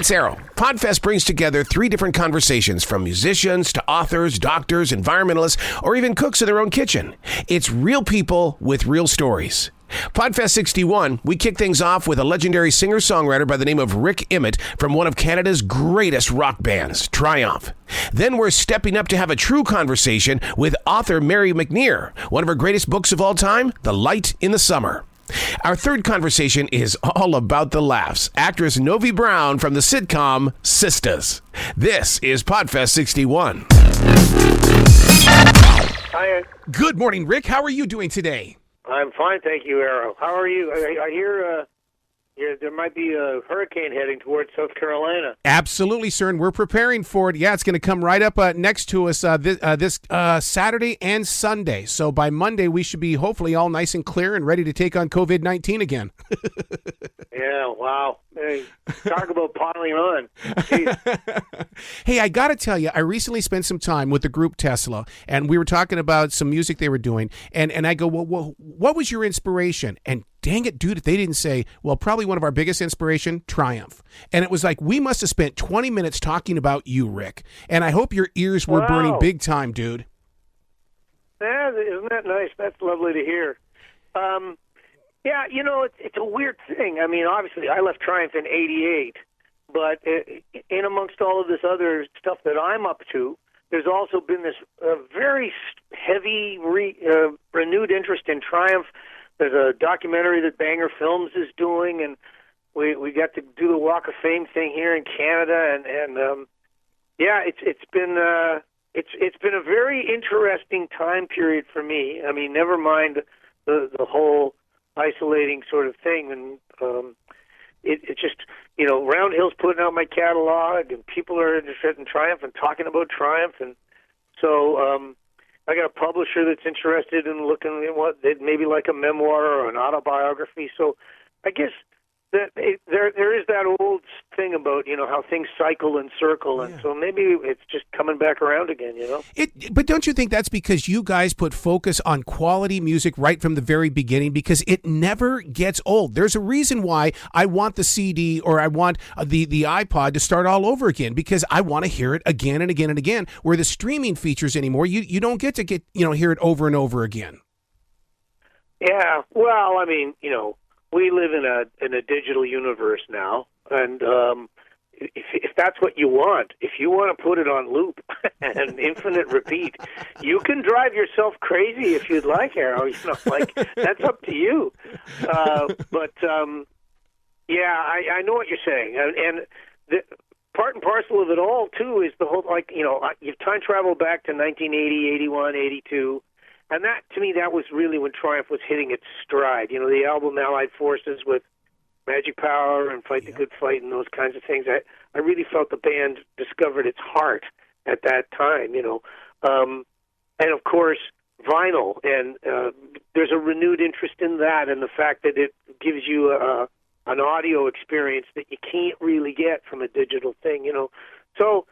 it's Arroe. Podfest brings together 3 different conversations from musicians to authors, doctors, environmentalists, or even cooks in their own kitchen. It's real people with real stories. Podfest 61, we kick things off with a legendary singer-songwriter by the name of Rik Emmett from one of Canada's greatest rock bands, Triumph. Then we're stepping up to have a true conversation with author Mary McNear, one of her greatest books of all time, The Light in the Summer. Our third conversation is all about the laughs. Actress Novi Brown from the sitcom Sistas. This is Podfest 61. Hi. Good morning, Rick. How are you doing today? I'm fine, thank you, Arroe. How are you? I hear there might be a hurricane heading towards South Carolina. Absolutely, sir, and we're preparing for it. Yeah, it's going to come right up next to us this Saturday and Sunday. So by Monday, we should be hopefully all nice and clear and ready to take on COVID-19 again. Yeah, wow. Hey, talk about piling on. Hey, I got to tell you, I recently spent some time with the group Tesla, and we were talking about some music they were doing, and I go, well, what was your inspiration? And dang it, dude, if they didn't say, well, probably one of our biggest inspiration, Triumph. And it was like, we must have spent 20 minutes talking about you, Rick. And I hope your ears were burning big time, dude. Yeah, isn't that nice? That's lovely to hear. Yeah, you know, it's a weird thing. I mean, obviously, I left Triumph in '88, but in amongst all of this other stuff that I'm up to, there's also been this very heavy, renewed interest in Triumph. There's a documentary that Banger Films is doing, and we got to do the Walk of Fame thing here in Canada, and yeah, it's been a very interesting time period for me. I mean, never mind the whole isolating sort of thing, and it just, you know, Roundhill's putting out my catalog, and people are interested in Triumph and talking about Triumph, and so I got a publisher that's interested in looking at what maybe like a memoir or an autobiography. So I guess that there is that old thing about, you know, how things cycle and circle, and so maybe it's just coming back around again, you know. But don't you think that's because you guys put focus on quality music right from the very beginning? Because it never gets old. There's a reason why I want the CD or I want the iPod to start all over again, because I want to hear it again and again and again. Where the streaming features anymore, you don't get hear it over and over again. Yeah, well, I mean, you know, we live in a digital universe now, and if that's what you want, if you want to put it on loop and infinite repeat, you can drive yourself crazy if you'd like, Arroe. You know, like, that's up to you. But yeah, I know what you're saying, and the part and parcel of it all too is the whole, like, you know, you've time traveled back to 1980, 81, 82. And that, to me, that was really when Triumph was hitting its stride. You know, the album Allied Forces with Magic Power and Fight the Good Fight and those kinds of things. I really felt the band discovered its heart at that time, you know. And, of course, vinyl. And there's a renewed interest in that, and the fact that it gives you an audio experience that you can't really get from a digital thing, you know. So,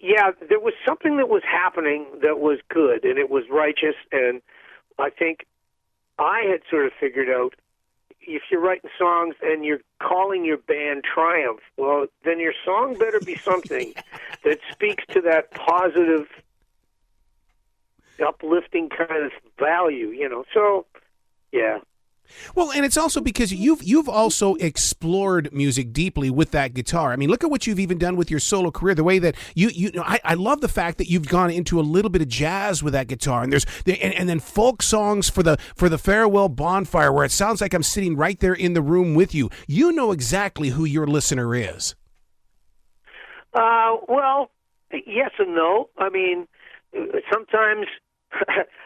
yeah, there was something that was happening that was good, and it was righteous, and I think I had sort of figured out, if you're writing songs and you're calling your band Triumph, well, then your song better be something that speaks to that positive, uplifting kind of value, you know. So, yeah. Well, and it's also because you've also explored music deeply with that guitar. I mean, look at what you've even done with your solo career. The way that you know, I love the fact that you've gone into a little bit of jazz with that guitar, and and then folk songs for the farewell bonfire, where it sounds like I'm sitting right there in the room with you. You know exactly who your listener is. Well, yes and no. I mean, sometimes.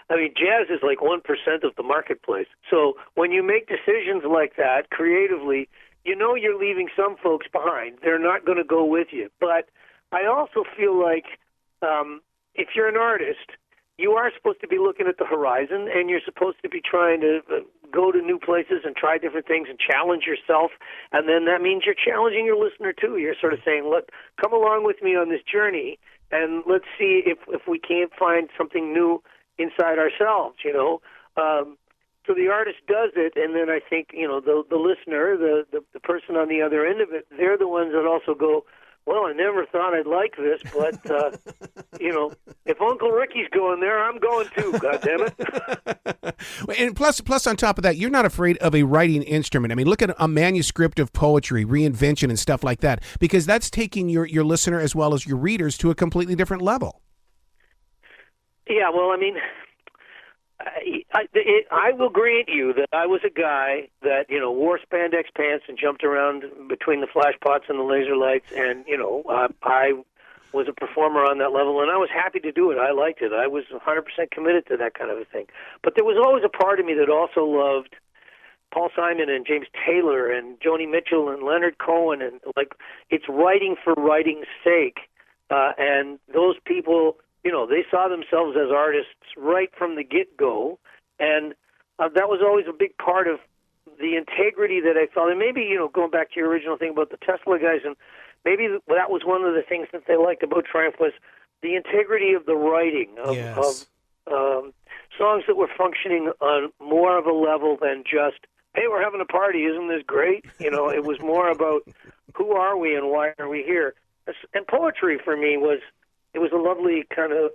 I mean, jazz is like 1% of the marketplace. So when you make decisions like that creatively, you know you're leaving some folks behind. They're not going to go with you. But I also feel like if you're an artist, you are supposed to be looking at the horizon, and you're supposed to be trying to go to new places and try different things and challenge yourself. And then that means you're challenging your listener, too. You're sort of saying, look, come along with me on this journey, and let's see if we can't find something new inside ourselves, you know. So the artist does it, and then I think, the listener, the person on the other end of it, they're the ones that also go, well, I never thought I'd like this, but, if Uncle Ricky's going there, I'm going too, goddammit. And plus, on top of that, you're not afraid of a writing instrument. I mean, look at a manuscript of poetry, reinvention, and stuff like that, because that's taking your listener as well as your readers to a completely different level. Yeah, well, I mean, I will grant you that I was a guy that, wore spandex pants and jumped around between the flash pots and the laser lights, and, I was a performer on that level, and I was happy to do it. I liked it. I was 100% committed to that kind of a thing. But there was always a part of me that also loved Paul Simon and James Taylor and Joni Mitchell and Leonard Cohen, and, it's writing for writing's sake. And those people, they saw themselves as artists right from the get-go, and that was always a big part of the integrity that I felt. And maybe, going back to your original thing about the Tesla guys, and maybe that was one of the things that they liked about Triumph was the integrity of the writing of songs that were functioning on more of a level than just, hey, we're having a party, isn't this great? It was more about who are we and why are we here? And poetry for me was a lovely kind of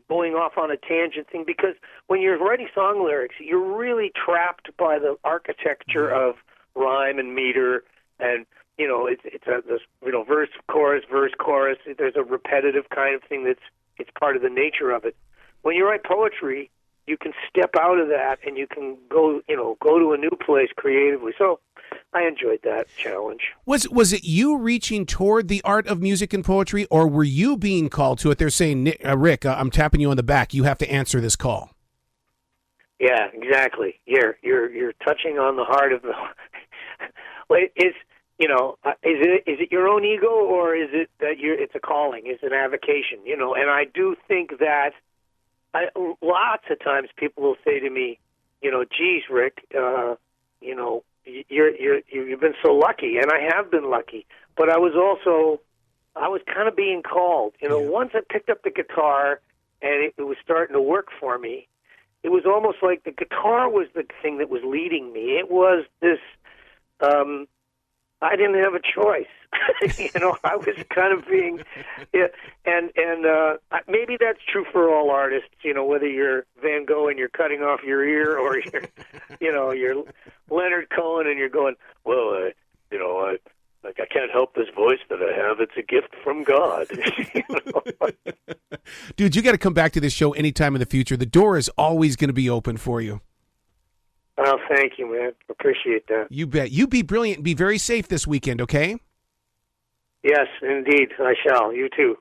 going off on a tangent thing, because when you're writing song lyrics, you're really trapped by the architecture of rhyme and meter, and it's verse, chorus, verse, chorus. There's a repetitive kind of thing it's part of the nature of it. When you write poetry, you can step out of that and you can go to a new place creatively. So I enjoyed that challenge. Was it you reaching toward the art of music and poetry, or were you being called to it? They're saying, Rick, I'm tapping you on the back. You have to answer this call. Yeah, exactly. You're touching on the heart of the. Is it your own ego, or is it that it's a calling? It's an avocation, And I do think that lots of times people will say to me, geez, Rick, you've been so lucky, and I have been lucky. But I was kind of being called. Once I picked up the guitar and it was starting to work for me, it was almost like the guitar was the thing that was leading me. It was this. I didn't have a choice. I was kind of being, and maybe that's true for all artists. Whether you're Van Gogh and you're cutting off your ear, or you're Leonard Cohen and you're going, well, I can't help this voice that I have. It's a gift from God. Dude, you got to come back to this show anytime in the future. The door is always going to be open for you. Oh, thank you, man. Appreciate that. You bet. You be brilliant and be very safe this weekend, okay? Yes, indeed. I shall. You too.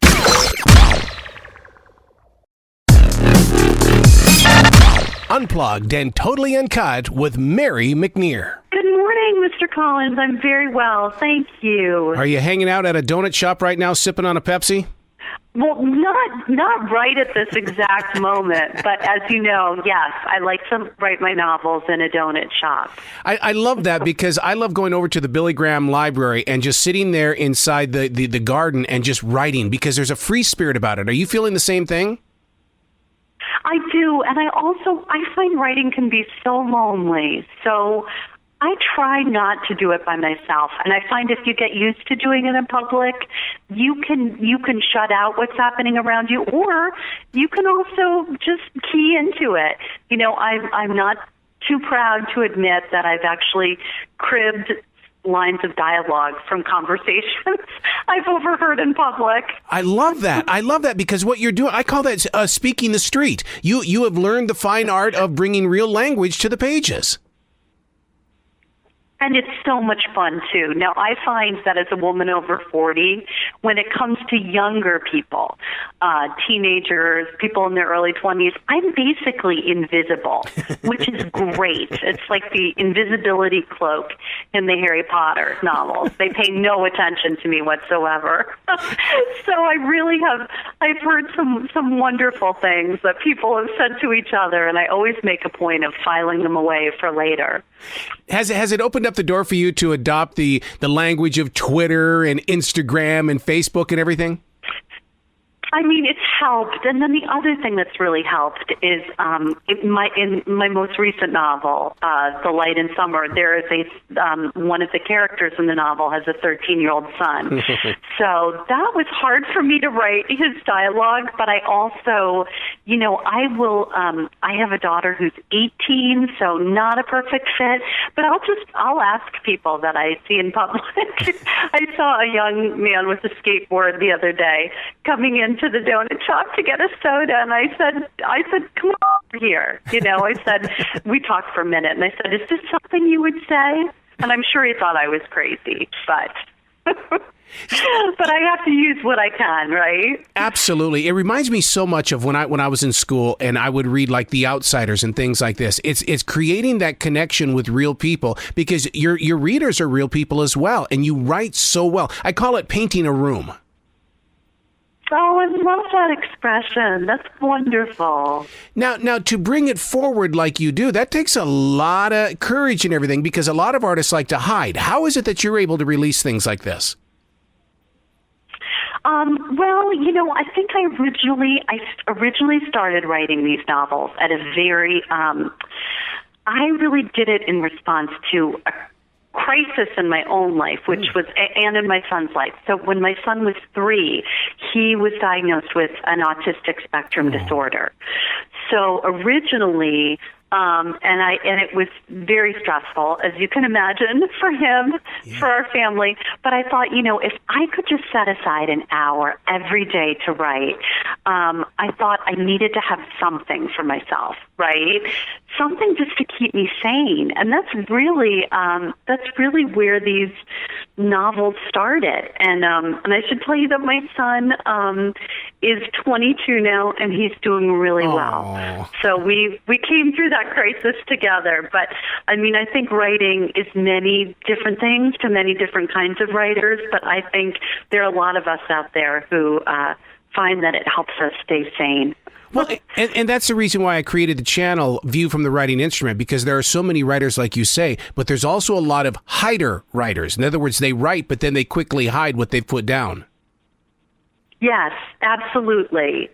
Unplugged and totally uncut with Mary McNear. Good morning, Mr. Collins. I'm very well. Thank you. Are you hanging out at a donut shop right now sipping on a Pepsi? Well, not right at this exact moment, but as you know, yes, I like to write my novels in a donut shop. I love that, because I love going over to the Billy Graham Library and just sitting there inside the garden and just writing, because there's a free spirit about it. Are you feeling the same thing? I do, and I find writing can be so lonely, so I try not to do it by myself, and I find if you get used to doing it in public, you can shut out what's happening around you, or you can also just key into it. I'm not too proud to admit that I've actually cribbed lines of dialogue from conversations I've overheard in public. I love that because what you're doing, I call that speaking the street. You have learned the fine art of bringing real language to the pages. And it's so much fun, too. Now, I find that as a woman over 40, when it comes to younger people, teenagers, people in their early 20s, I'm basically invisible, which is great. It's like the invisibility cloak in the Harry Potter novels. They pay no attention to me whatsoever. So I've heard some wonderful things that people have said to each other, and I always make a point of filing them away for later. Has it opened up the door for you to adopt the language of Twitter and Instagram and Facebook and everything? I mean, it's helped. And then the other thing that's really helped is in my most recent novel, The Light in Summer, there is one of the characters in the novel has a 13-year-old son. So that was hard for me to write his dialogue, but I also, I have a daughter who's 18, so not a perfect fit, but I'll ask people that I see in public. I saw a young man with a skateboard the other day coming into the donut shop to get a soda, and I said, come over here. I said, we talked for a minute, and I said, is this something you would say? And I'm sure he thought I was crazy, but but I have to use what I can, right? Absolutely. It reminds me so much of when I was in school and I would read like The Outsiders and things like this. It's creating that connection with real people because your readers are real people as well, and you write so well. I call it painting a room. Oh, I love that expression. That's wonderful. Now, to bring it forward like you do, that takes a lot of courage and everything because a lot of artists like to hide. How is it that you're able to release things like this? Well, I think I originally started writing these novels at a very, I really did it in response to a crisis in my own life, which was, and in my son's life. So when my son was 3, he was diagnosed with an autistic spectrum disorder. So originally, and it was very stressful, as you can imagine, for him, for our family. But I thought, if I could just set aside an hour every day to write, I thought I needed to have something for myself, right? Something just to keep me sane. And that's really where these novels started. And I should tell you that my son is 22 now, and he's doing really well. So we came through that crisis together. But I mean, I think writing is many different things to many different kinds of writers. But I think there are a lot of us out there who find that it helps us stay sane. Well, and that's the reason why I created the channel View from the Writing Instrument, because there are so many writers like you say, but there's also a lot of hider writers. In other words, they write, but then they quickly hide what they've put down. Yes, absolutely.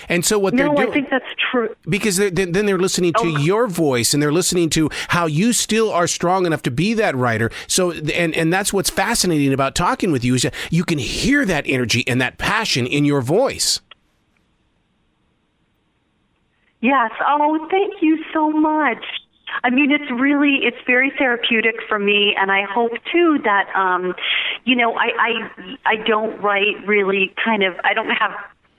And so what they're doing... No, I think that's true. Because then they're listening to your voice, and they're listening to how you still are strong enough to be that writer. So, and that's what's fascinating about talking with you, is that you can hear that energy and that passion in your voice. Yes. Oh, thank you so much. I mean, it's very therapeutic for me, and I hope too that, I don't write really I don't have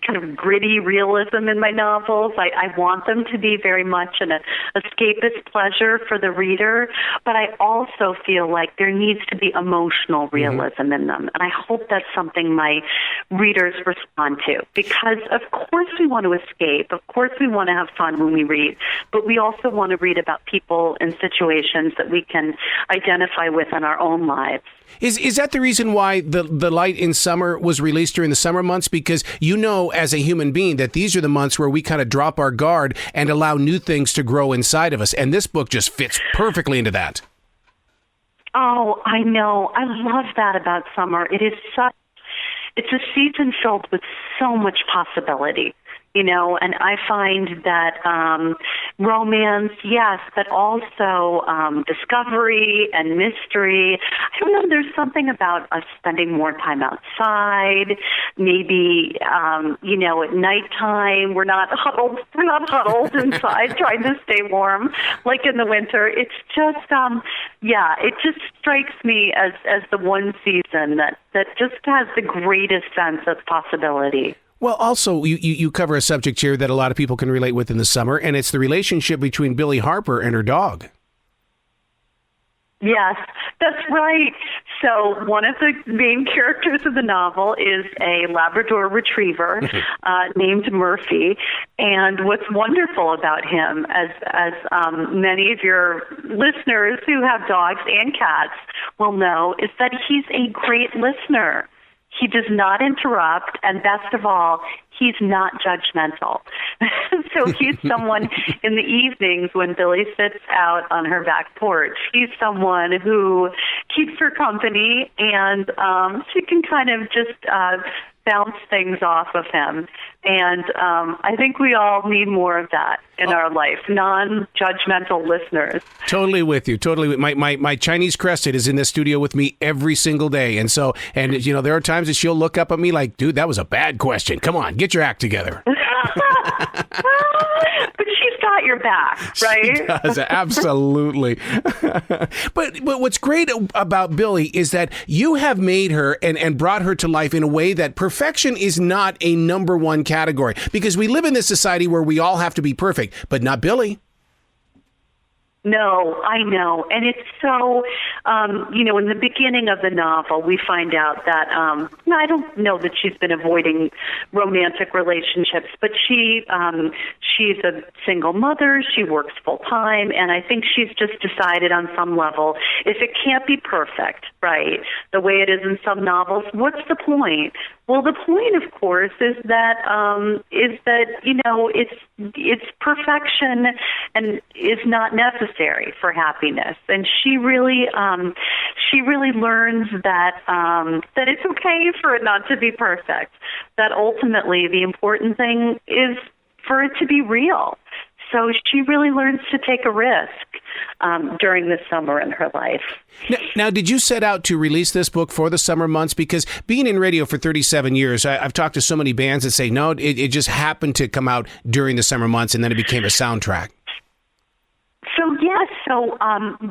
kind of gritty realism in my novels. I want them to be very much an escapist pleasure for the reader, but I also feel like there needs to be emotional realism in them. And I hope that's something my readers respond to, because of course we want to escape. Of course we want to have fun when we read, but we also want to read about people and situations that we can identify with in our own lives. Is that the reason why the Light in Summer was released during the summer months? Because as a human being, that these are the months where we kind of drop our guard and allow new things to grow inside of us. And this book just fits perfectly into that. Oh, I know. I love that about summer. It's a season filled with so much possibility. And I find that romance, yes, but also discovery and mystery. I don't know, there's something about us spending more time outside, maybe, at nighttime. We're not huddled inside trying to stay warm like in the winter. It's just, it just strikes me as the one season that just has the greatest sense of possibility. Well, also, you cover a subject here that a lot of people can relate with in the summer, and it's the relationship between Billie Harper and her dog. Yes, that's right. So one of the main characters of the novel is a Labrador retriever named Murphy. And what's wonderful about him, as many of your listeners who have dogs and cats will know, is that he's a great listener. He does not interrupt, and best of all, he's not judgmental. So he's someone in the evenings when Billie sits out on her back porch, he's someone who keeps her company, and she can kind of just bounce things off of him. And I think we all need more of that in our life, non-judgmental listeners. Totally with you. Totally. My Chinese crested is in the studio with me every single day. And so, and you know, there are times that she'll look up at me like, dude, that was a bad question. Come on, get your act together. But she's got your back, right? She does, absolutely. But what's great about Billy is that you have made her and brought her to life in a way that perfection is not a number one category, because we live in this society where we all have to be perfect, but not Billy. No, I know. And it's so, in the beginning of the novel, we find out that, I don't know that she's been avoiding romantic relationships, but she's a single mother. She works full time. And I think she's just decided on some level, if it can't be perfect, right, the way it is in some novels, what's the point? Well, the point, of course, is that it's perfection and is not necessary for happiness. And she really learns that it's okay for it not to be perfect. That ultimately the important thing is for it to be real. So she really learns to take a risk during the summer in her life. Now, did you set out to release this book for the summer months? Because being in radio for 37 years, I've talked to so many bands that say, no, it just happened to come out during the summer months, and then it became a soundtrack. So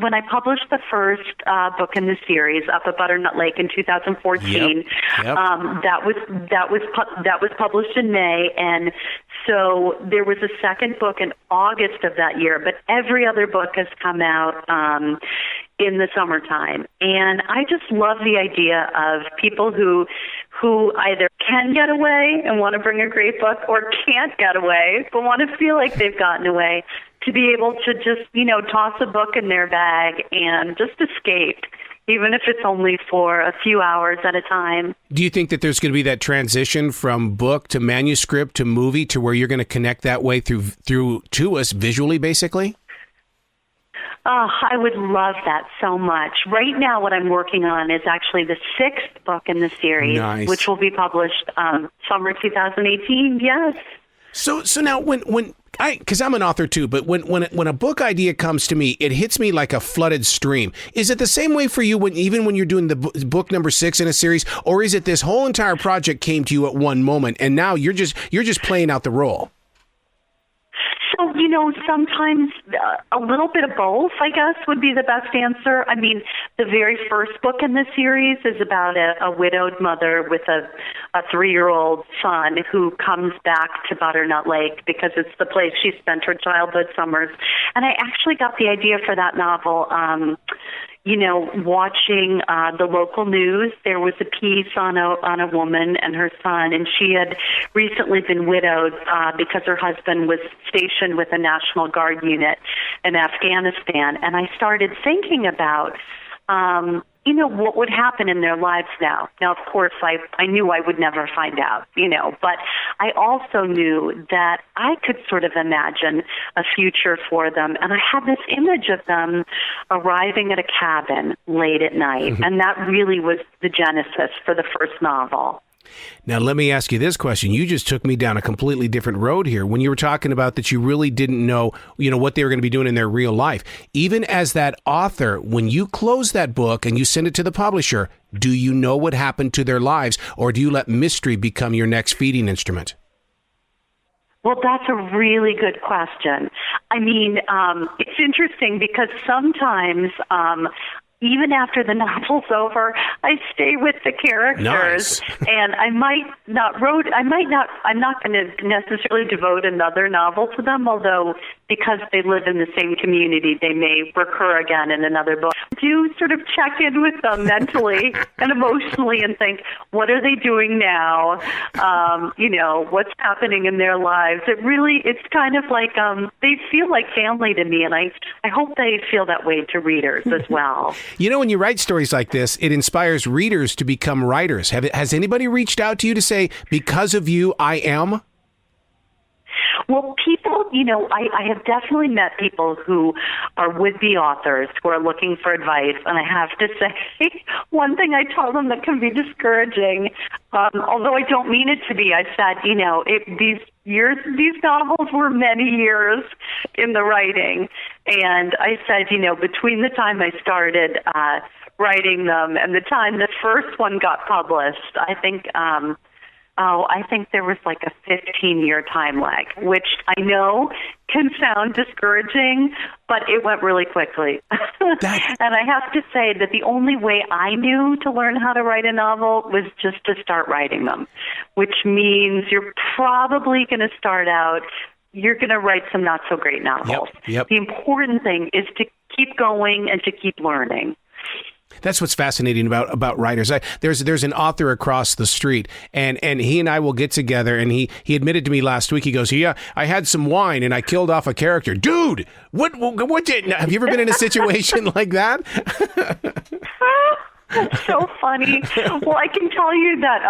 when I published the first book in the series, Up at Butternut Lake in 2014, that was published in May, and so there was a second book in August of that year. But every other book has come out in the summertime, and I just love the idea of people who either can get away and want to bring a great book, or can't get away but want to feel like they've gotten away, to be able to just, toss a book in their bag and just escape, even if it's only for a few hours at a time. Do you think that there's going to be that transition from book to manuscript to movie, to where you're going to connect that way through to us visually, basically? Oh, I would love that so much. Right now, what I'm working on is actually the 6th book in the series, nice, which will be published summer 2018. Yes. So now because I'm an author too, but when a book idea comes to me, it hits me like a flooded stream. Is it the same way for you even when you're doing the book number 6 in a series, or is it this whole entire project came to you at one moment and now you're just playing out the role? So, sometimes a little bit of both, I guess, would be the best answer. I mean, the very first book in the series is about a widowed mother with a 3-year-old son who comes back to Butternut Lake because it's the place she spent her childhood summers. And I actually got the idea for that novel watching the local news. There was a piece on a woman and her son, and she had recently been widowed because her husband was stationed with a National Guard unit in Afghanistan. And I started thinking about what would happen in their lives now. Now, of course, I knew I would never find out, but I also knew that I could sort of imagine a future for them. And I had this image of them arriving at a cabin late at night. And that really was the genesis for the first novel. Now, let me ask you this question. You just took me down a completely different road here when you were talking about that you really didn't know, what they were going to be doing in their real life. Even as that author, when you close that book and you send it to the publisher, do you know what happened to their lives, or do you let mystery become your next feeding instrument? Well, that's a really good question. I mean, it's interesting because sometimes even after the novel's over, I stay with the characters. Nice. And I'm not going to necessarily devote another novel to them, although because they live in the same community, they may recur again in another book. I do sort of check in with them mentally and emotionally and think, what are they doing now? What's happening in their lives? It's kind of like, they feel like family to me, and I hope they feel that way to readers as well. When you write stories like this, it inspires readers to become writers. Has anybody reached out to you to say, because of you, I am? Well, people I have definitely met people who are would-be authors who are looking for advice, and I have to say, one thing I tell them that can be discouraging, although I don't mean it to be, I said, these novels were many years in the writing, and I said, between the time I started writing them and the time the first one got published, I think there was like a 15-year time lag, which I know can sound discouraging, but it went really quickly. And I have to say that the only way I knew to learn how to write a novel was just to start writing them, which means you're probably going to start out, you're going to write some not so great novels. Yep. The important thing is to keep going and to keep learning. That's what's fascinating about writers. There's an author across the street, and he and I will get together, and he admitted to me last week, he goes, yeah, I had some wine and I killed off a character. Dude, what have you ever been in a situation like that? That's so funny. Well, I can tell you that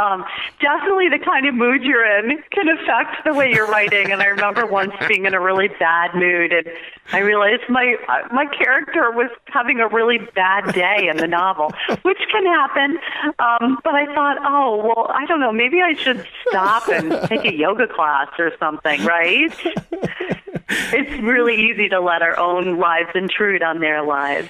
definitely the kind of mood you're in can affect the way you're writing. And I remember once being in a really bad mood, and I realized my character was having a really bad day in the novel, which can happen. But I thought, I don't know, maybe I should stop and take a yoga class or something, right? It's really easy to let our own lives intrude on their lives.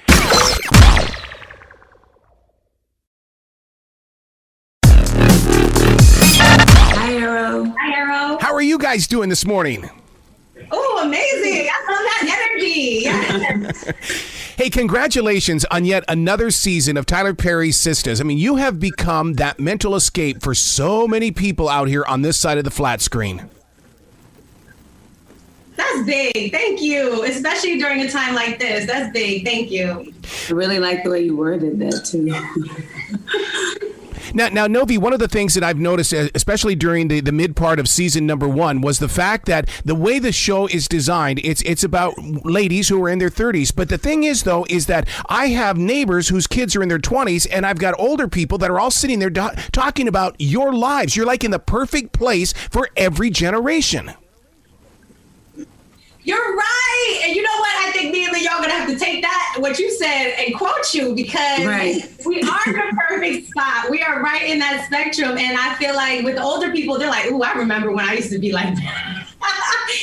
Hi, Arroe. Hi, Arroe. How are you guys doing this morning? Oh, amazing. I love that energy. Yes. Hey, congratulations on yet another season of Tyler Perry's Sistas. I mean, you have become that mental escape for so many people out here on this side of the flat screen. That's big. Thank you. Especially during a time like this. That's big. Thank you. I really like the way you worded that, too. Now, Novi, one of the things that I've noticed, especially during the mid part of season number 1, was the fact that the way the show is designed, it's about ladies who are in their 30s. But the thing is, though, is that I have neighbors whose kids are in their 20s, and I've got older people that are all sitting there talking about your lives. You're like in the perfect place for every generation. You're right. And you know what? I think me and y'all going to have to take that, what you said, and quote you, because we are in a perfect spot. We are right in that spectrum. And I feel like with the older people, they're like, ooh, I remember when I used to be like that.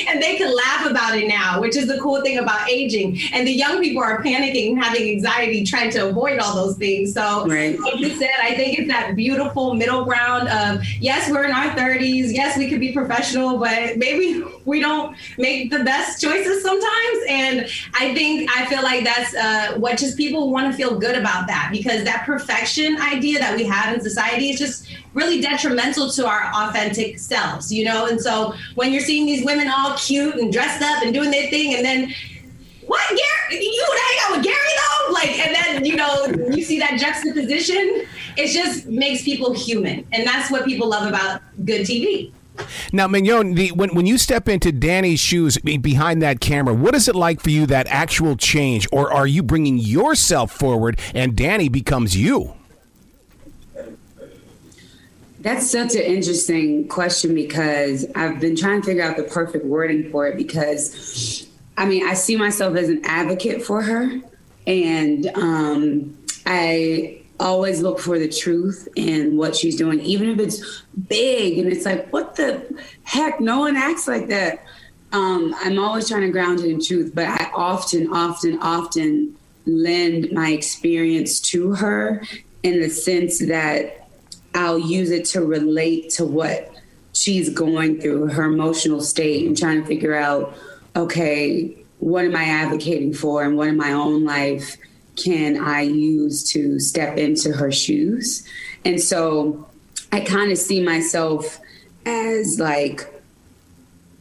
And they can laugh about it now, which is the cool thing about aging. And the young people are panicking, having anxiety, trying to avoid all those things. So like you said, I think it's that beautiful middle ground of, yes, we're in our 30s. Yes, we could be professional, but maybe we don't make the best choices sometimes. And I feel like that's what just people want to feel good about that, because that perfection idea that we have in society is just really detrimental to our authentic selves, And so when you're seeing these women all cute and dressed up and doing their thing, and then, what, Gary? You hang out with Gary though? And then, you see that juxtaposition. It just makes people human. And that's what people love about good TV. Now, Mignon, when you step into Danny's shoes behind that camera, what is it like for you, that actual change? Or are you bringing yourself forward and Danny becomes you? That's such an interesting question, because I've been trying to figure out the perfect wording for it, because, I see myself as an advocate for her, and I always look for the truth in what she's doing, even if it's big and it's like, what the heck? No one acts like that. I'm always trying to ground it in truth, but I often lend my experience to her in the sense that I'll use it to relate to what she's going through, her emotional state, and trying to figure out, okay, what am I advocating for, and what in my own life can I use to step into her shoes? And so I kind of see myself as like,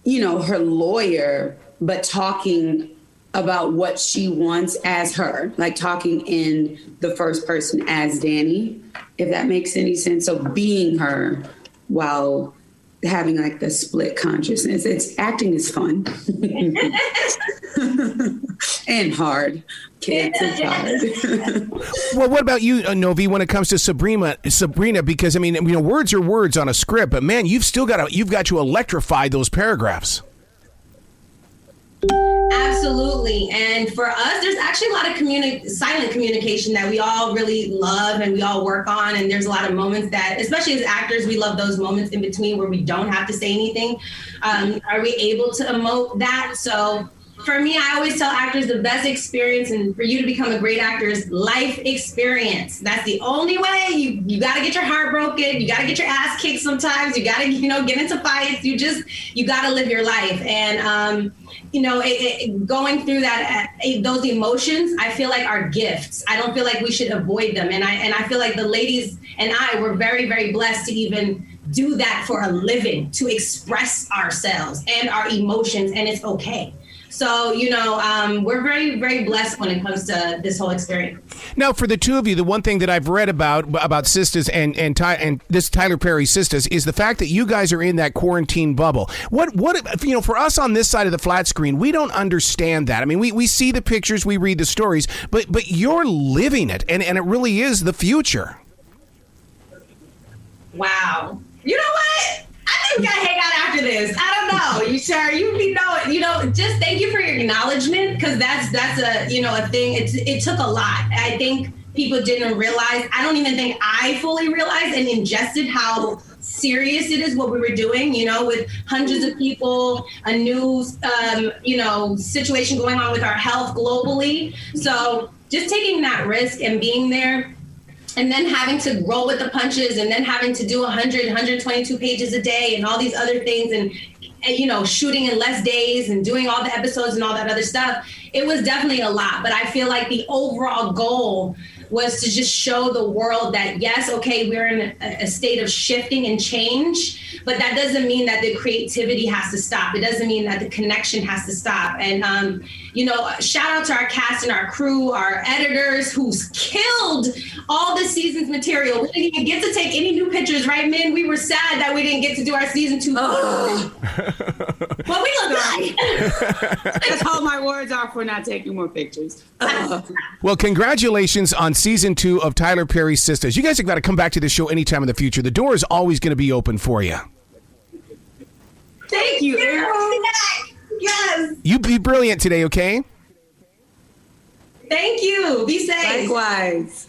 her lawyer, but talking about what she wants as her, like talking in the first person as Danny, if that makes any sense. So being her while having like the split consciousness. Acting is fun and hard. Kids, it's hard. Well, what about you, Novi, when it comes to Sabrina? Because words are words on a script, but man, you've got to electrify those paragraphs. Absolutely. And for us, there's actually a lot of silent communication that we all really love and we all work on. And there's a lot of moments that, especially as actors, we love those moments in between where we don't have to say anything. Are we able to emote that? So for me, I always tell actors the best experience and for you to become a great actor is life experience. That's the only way. You got to get your heart broken. You got to get your ass kicked sometimes. You got to, get into fights. You got to live your life. And, going through that, those emotions, I feel like are gifts. I don't feel like we should avoid them. And I feel like the ladies and I were very, very blessed to even do that for a living, to express ourselves and our emotions, and it's okay. So, we're very, very blessed when it comes to this whole experience. Now, for the two of you, the one thing that I've read about Sistas and this Tyler Perry Sistas is the fact that you guys are in that quarantine bubble. What for us on this side of the flat screen, we don't understand that. I mean, we see the pictures, we read the stories, but you're living it, and it really is the future. Wow. You know what? I think we gotta hang out after this. I don't know. You sure? Just thank you for your acknowledgement, because that's a thing. It took a lot. I think people didn't realize. I don't even think I fully realized and ingested how serious it is what we were doing. With hundreds of people, a new situation going on with our health globally. So just taking that risk and being there. And then having to roll with the punches, and then having to do 122 pages a day and all these other things, and shooting in less days and doing all the episodes and all that other stuff. It was definitely a lot, but I feel like the overall goal was to just show the world that, yes, okay, we're in a state of shifting and change, but that doesn't mean that the creativity has to stop. It doesn't mean that the connection has to stop. And, shout out to our cast and our crew, our editors who's killed all this season's material. We didn't even get to take any new pictures, right, Min? We were sad that we didn't get to do our season 2. But we look good. That's all my words are for not taking more pictures. Well, congratulations on season 2 of Tyler Perry Sistas. You guys have got to come back to the show anytime in the future. The door is always going to be open for you. Thank you, Arroe. Yes. You be brilliant today, okay? Thank you. Be safe. Likewise.